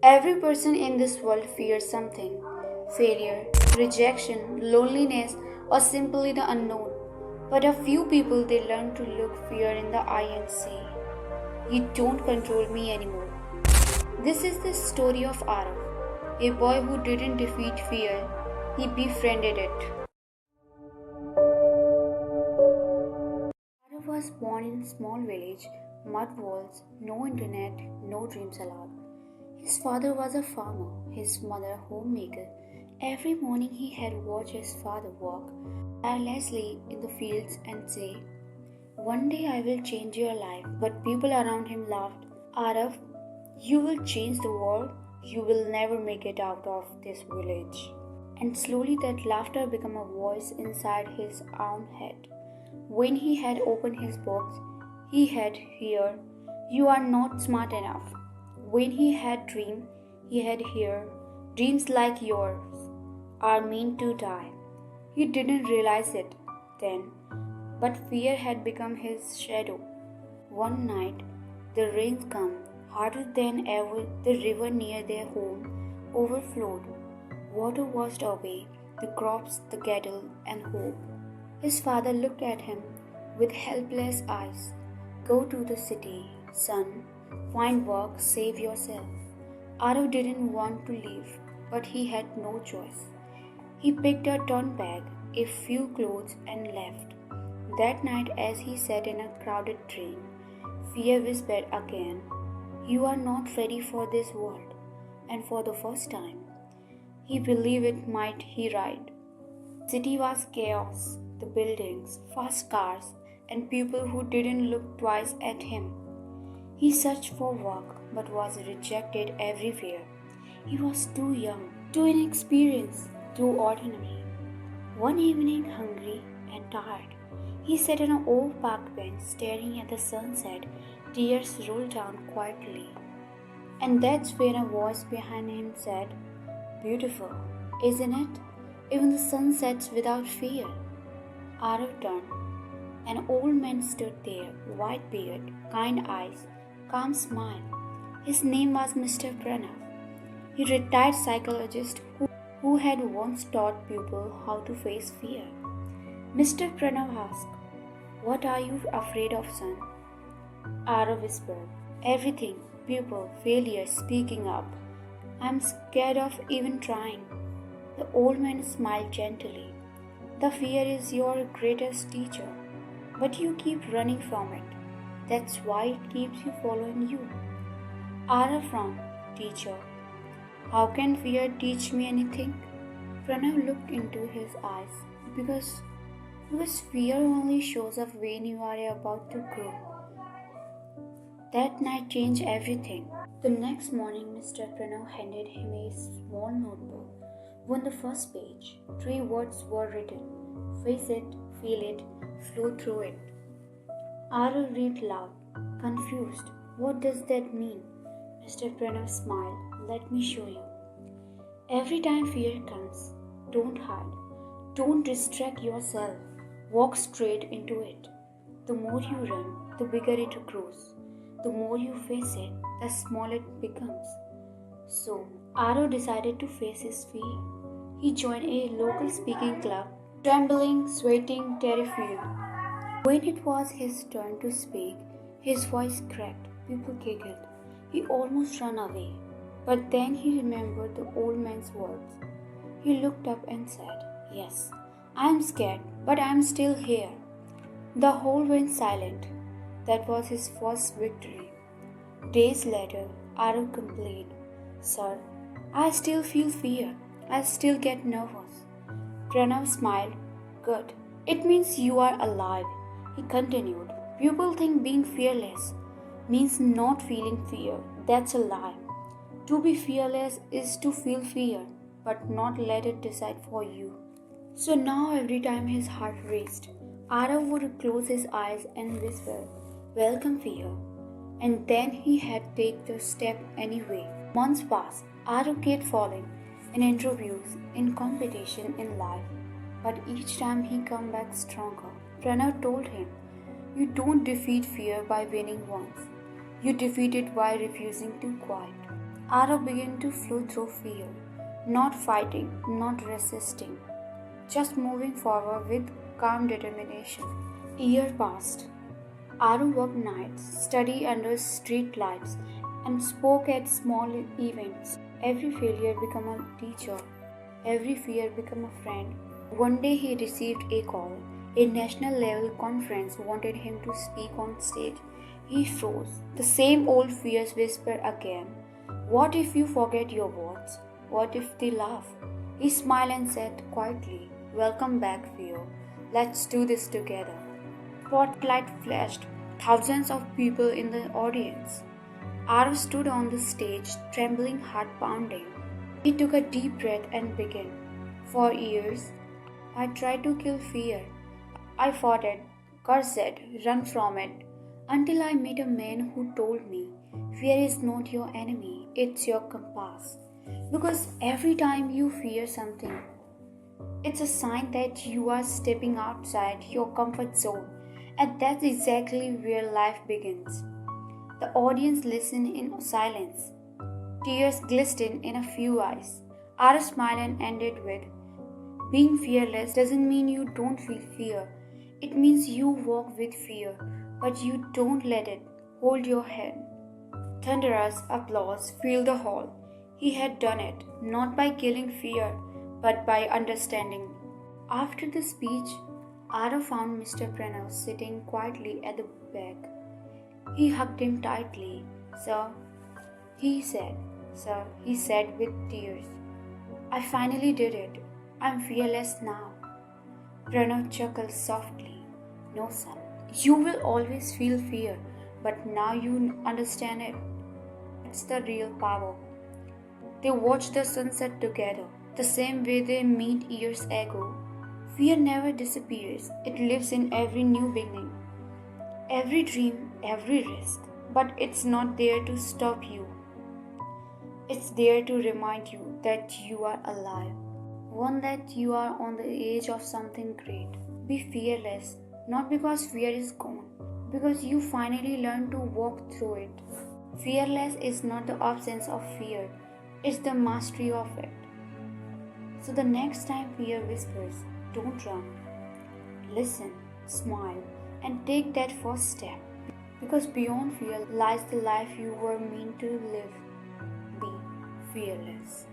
Every person in this world fears something: failure, rejection, loneliness, or simply the unknown. But a few people they learn to look fear in the eye and say, "You don't control me anymore." This is the story of Aarav, a boy who didn't defeat fear, he befriended it. Aarav was born in a small village, mud walls, no internet, no dreams allowed. His father was a farmer, his mother a homemaker. Every morning he had watched his father walk tirelessly in the fields and say, "One day I will change your life." But people around him laughed. "Aarav, you will change the world. You will never make it out of this village." And slowly that laughter became a voice inside his own head. When he had opened his books, he had heard, "You are not smart enough." When he had dreamed, he had heard, "Dreams like yours are meant to die." He didn't realize it then, but fear had become his shadow. One night, the rains came, harder than ever. The river near their home overflowed. Water washed away the crops, the cattle, and hope. His father looked at him with helpless eyes. "Go to the city, son. Find work, save yourself." Aarav didn't want to leave, but he had no choice. He picked a torn bag, a few clothes, and left. That night, as he sat in a crowded train, fear whispered again, "You are not ready for this world." And for the first time, he believed it might he right. The city was chaos, the buildings, fast cars, and people who didn't look twice at him. He searched for work but was rejected everywhere. He was too young, too inexperienced, too ordinary. One evening, hungry and tired, he sat on an old park bench staring at the sunset. Tears rolled down quietly. And that's when a voice behind him said, "Beautiful, isn't it? Even the sun sets without fear." Aarav turned. An old man stood there, white beard, kind eyes, calm smile. His name was Mr. Pranav. He retired psychologist who had once taught people how to face fear. Mr. Pranav asked, "What are you afraid of, son?" Aarav whispered, "Everything, people, failure, speaking up. I'm scared of even trying." The old man smiled gently. "The fear is your greatest teacher, but you keep running from it. That's why it keeps you following you." Aarav frowned. "Teacher, how can fear teach me anything?" Pranav looked into his eyes. Because fear only shows up when you are about to grow. That night changed everything. The next morning, Mr. Pranav handed him a small notebook. On the first page, 3 words were written: "Face it, feel it, flow through it." Aarav read loud, confused. "What does that mean?" Mr. Pranav smiled. "Let me show you. Every time fear comes, don't hide. Don't distract yourself. Walk straight into it. The more you run, the bigger it grows. The more you face it, the smaller it becomes." So, Aarav decided to face his fear. He joined a local speaking club, trembling, sweating, terrified. When it was his turn to speak, his voice cracked. People giggled. He almost ran away. But then he remembered the old man's words. He looked up and said, "Yes, I am scared, but I am still here." The whole went silent. That was his first victory. Days later, Aarav complained, "Sir, I still feel fear. I still get nervous." Pranav smiled. "Good. It means you are alive." He continued, "People think being fearless means not feeling fear. That's a lie. To be fearless is to feel fear, but not let it decide for you." So now every time his heart raced, Aarav would close his eyes and whisper, "Welcome, fear." And then he had to take the step anyway. Months passed. Aarav kept falling in interviews, in competition, in life. But each time he came back stronger. Pranav told him, "You don't defeat fear by winning once. You defeat it by refusing to quiet." Aarav began to flow through fear, not fighting, not resisting, just moving forward with calm determination. Year passed. Aarav worked nights, studied under street lights, and spoke at small events. Every failure became a teacher, every fear became a friend. One day he received a call. A national level conference wanted him to speak on stage. He froze. The same old fears whispered again. What if you forget your words? What if they laugh? He smiled and said quietly, "Welcome back, fear. Let's do this together." Spotlight flashed. Thousands of people in the audience. Aarav stood on the stage, trembling, heart pounding. He took a deep breath and began. For years, I tried to kill fear. I fought it, cursed it, run from it, until I met a man who told me, fear is not your enemy, it's your compass. Because every time you fear something, it's a sign that you are stepping outside your comfort zone, and that's exactly where life begins. The audience listened in silence. Tears glistened in a few eyes. Aarav smiled and ended with, being fearless doesn't mean you don't feel fear. It means you walk with fear, but you don't let it hold your head. Thunderous applause filled the hall. He had done it, not by killing fear, but by understanding. After the speech, Aarav found Mr. Pranav sitting quietly at the back. He hugged him tightly. Sir, he said with tears, I finally did it. I'm fearless now. Pranav chuckled softly. No, son. You will always feel fear, but now you understand it. It's the real power. They watched the sunset together, the same way they met years ago. Fear never disappears. It lives in every new beginning, every dream, every risk. But it's not there to stop you. It's there to remind you that you are alive. One, that you are on the edge of something great. Be fearless, not because fear is gone, because you finally learn to walk through it. Fearless is not the absence of fear, it's the mastery of it. So the next time fear whispers, don't run. Listen, smile, and take that first step. Because beyond fear lies the life you were meant to live. Be fearless.